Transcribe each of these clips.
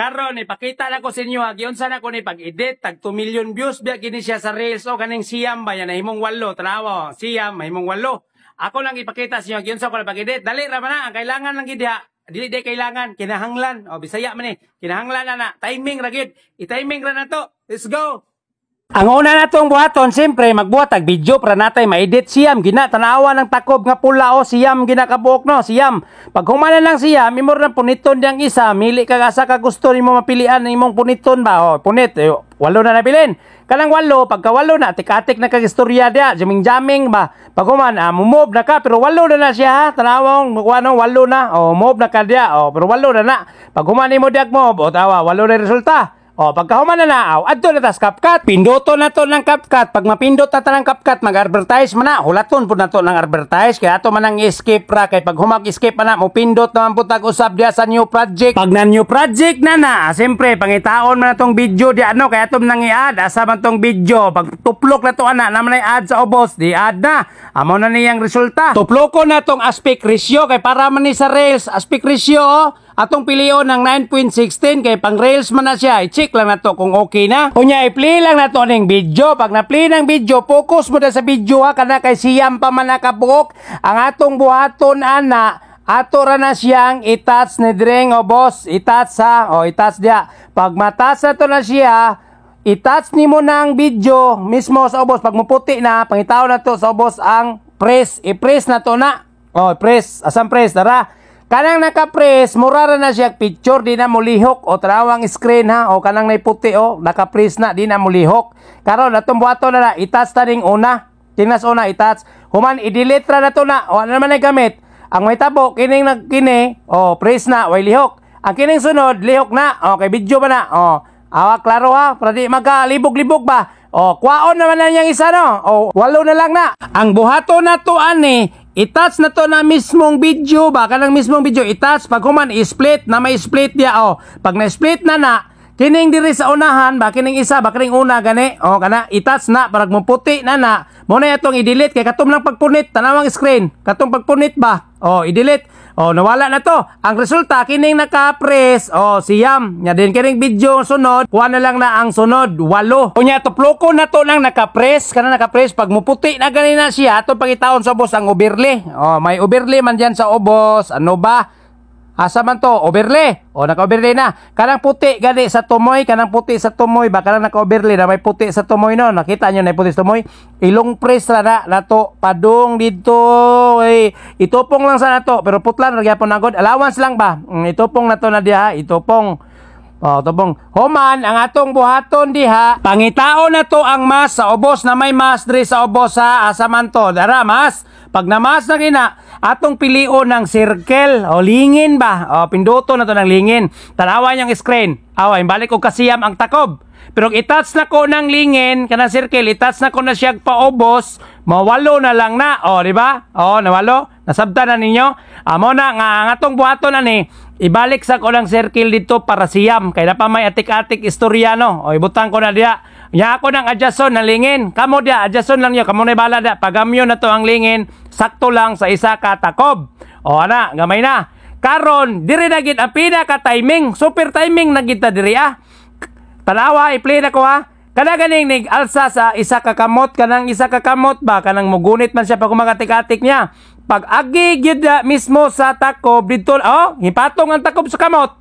Karon ipakita na ko sa inyo agyon sana ko ni pag-edit tag 2 million views biya kini siya sa Reels o kaning siyam ba yan himong 8 tanawa siyam himong 8. Ako lang ipakita sa inyo agyon sa ko pag-edit. Dali ra man na ang kailangan lang gid dili day kailangan kinahanglan o Bisaya man ni kinahanglan na timing ra gid i-timing ra na to. Let's go. Ang una natong buhaton, siyempre, magbuhat ag video para natay ma-edit siyam. Gina, tanawa ng takob nga pula o siyam, gina kabuok no, siyam. Pag humana lang siyam, imor na puniton diyang isa, mili ka asa ka gusto ni mo mapilian ng imong puniton ba? O, punit, walo na nabilin. Kanang walo, pagka walo na, tik-atik na kag-istorya dia, jaming-jaming ba? Pag humana, move na ka, pero walo na siya ha, tanawang, walo na, o, move na ka dia, o, pero walo na. Pag humana mo diag move, o, tawa, walo na resulta. O, pagkahuman na naaw, adto na tas CapCut. Pinduto na to ng CapCut. Pag mapindot na ta ng CapCut, mag-advertise man na. Hulaton po na to ng advertise. Kaya ato man ang escape ra. Kaya pag humag-escape na, mupindot naman po tag-usap diya sa new project. Pag na new project na, siyempre, pangitaon man na tong video di ano. Kaya ato nang i-add, asa man tong video. Pag tuplok na to, naman na i-add sa ubos, di add na. Amo na niyang resulta. Tuploko na tong aspect ratio. Kaya para man ni sa Reels, aspect ratio, atong pilion ng 9.16 kay pang Reels man na siya. I-check lang na to kung okay na. Kunya i-play lang na to ng video. Pag na-play ng video, focus mo na sa video ha. Kana kay siyam pa man nakabuok. Ang atong buhaton ato ra na siyang i-touch ni Dreng o boss. I-touch ha. O i-touch dia. Pag matouch na to na siya, i-touch ni mo na ang video mismo sa obos. Pag muputi na, pangitaw na to sa obos ang press. I-press na to na. O press. Asang press? Tara. Kanang naka-press, murara na siya picture, di na mulihok o trawang screen ha, o kanang naiputi o naka-press na, di na mulihok. Karon atong buhato na i-touch ta ning una. Tingnas una i-touch. Human i-delete ra na to na, o ano naman ay gamit. Ang may tabo kining nagkini, o press na, way lihok. Ang kining sunod, lihok na. O kay video ba na? O awa klaro ha, para di magkalibog-libog ba? O kwaon naman na niyang isa no. O walo na lang na. Ang buhato na to ani, i-touch na to na mismong video ba? Kanang mismong video i-touch. Pag human i-split na may split dia o. Pag na-split na kining diri sa unahan ba kining isa ba kining una gani o kana i-touch na para maputi na mo na itong i-delete kay katom lang pagpunit tanawang screen katong pagpunit ba o i-delete o nawala na to. Ang resulta kining naka-press o siyam nya din kining video sunod kuha na lang na ang sunod 8 unya tuploko na to lang naka-press kana naka-press pag muputi na gani na siya ato pangitaon sa ubos ang overlay o may overlay man diyan sa ubos ano ba asa man to overlay o naka-overlay na kanang puti gani sa tumoy kanang puti sa tumoy ba kanang naka-overlay na may puti sa tumoy no nakita nyo na puti sa tumoy ilong press ra na to padung dito itupong lang sa nato pero putlan ra gyapon agod allowance lang ba itupong na to na diha itupong tubong human ang atong buhaton diha pangitaon na to ang mas sa ubos na may mas diri sa ubos sa asa man to dara mas pag namas na kina atong pilion ng circle o lingin ba o pinduto na to ng lingin tanawa niyang screen away balik ko kasiyam ang takob pero i-touch na ko ng lingin kanang circle i-touch na ko na siya paubos mawalo na lang na o di ba o nawalo nasabtan na ninyo amo na nga ang atong buhaton ani ibalik sa ko ng circle dito para siyam kay na pa may atik-atik istorya no o ibutang ko na diya nya ako ng adjuston ng lingin kamo dia adjuston lang niyo kamo na bala da pagamyo na to ang lingin sakto lang sa isa ka takob o ana gamay na karon diri na gid ang pinaka timing super timing na gid ta diri tanawa i-play na ko ha kana ganing nig alsa sa isa ka kamot kanang isa ka kamot ba kanang mugunit man siya pag kumagatik-atik niya pag agi gid mismo sa takob dito hipatong ang takob sa kamot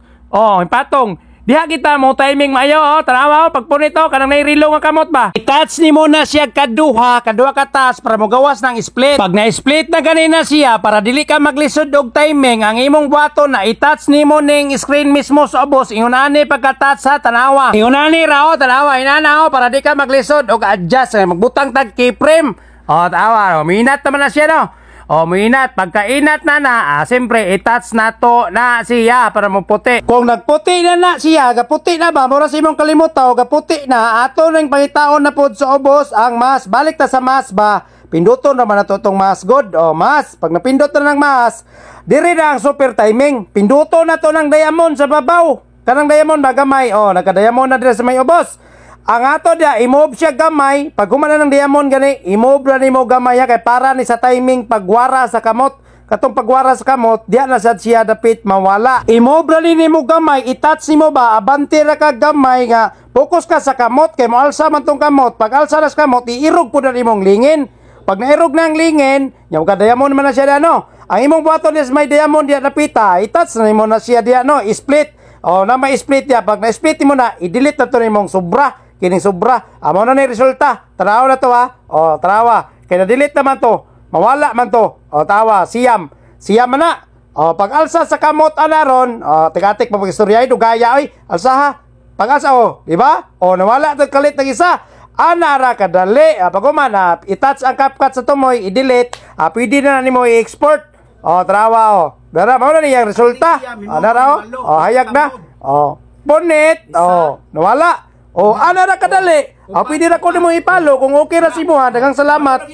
hipatong diha kita mo timing maayo tanawa pagpunit kanang nairilo nga kamot ba i-touch ni mo na siya kaduha ka tas para mo gawas ng split pag na-split na ganina siya para dili ka maglisod og timing ang imong buhaton na i-touch ni mo ning screen mismo sa ubos ingunani pagka-touch sa tanawa ingunani ra tanawa inana para di ka maglisod og adjust magbutang tag keyframe tanawa minat naman na siya no muinat pagkainat na siyempre i-touch na to na siya para maputi kung nagputi na siya gaputi na ba mura sa imong kalimutaw gaputi na ato nang pangitaon na pod sa ubos ang mas balik ta sa mas ba pinduton naman na to tong mas good mas pag napindot na ng mas diri na ang super timing pinduton na to ng diamond sa babaw kanang diamond ba gamay naka-diamond na diri sa may ubos ang ato dia i-move siya gamay pag humana ng diamond gani i-move ra nimo gamay kay para ni sa timing pagwara sa kamot katong pagwara sa kamot, diya na sad siya dapit mawala. Imobra nimo gamay, itouch nimo ba, abante ra ka gamay nga, focus ka sa kamot, kay moalsa man tong kamot. Pag alsa na sa kamot, iirog po na nimong lingin. Pag nairog na ang lingin, yung ka-diamond man na siya ano. Ang imong buhaton is may diamond diya napita, itouch na nimo na siya diya no, split. O na may split diya, pag na-split mo na, i-delete na to nimong sobra. Kining sobra, amo na ni resulta. Tarawa na to ha. O tarawa. Kaya na-delete naman to. Mawala man to. O tawa, siyam. Siyam man na. O pag alsa sa kamot anaron, o tigatik mapag-istoryay, dugaya oy, alsa ha. Pag alsa o, di ba? O nawala to kalit ng isa. Anara kadali. Pag umana, i-touch ang CapCut sa tumoy, i-delete. Pwede na nimo i-export. O tarawa o. Dara, mao na niyang resulta. O dara o. O hayag na. O bonnet. O nawala. O anara kadali. Pwede na ko nimo ipalo kung okay ra si mo ha. Daghang salamat.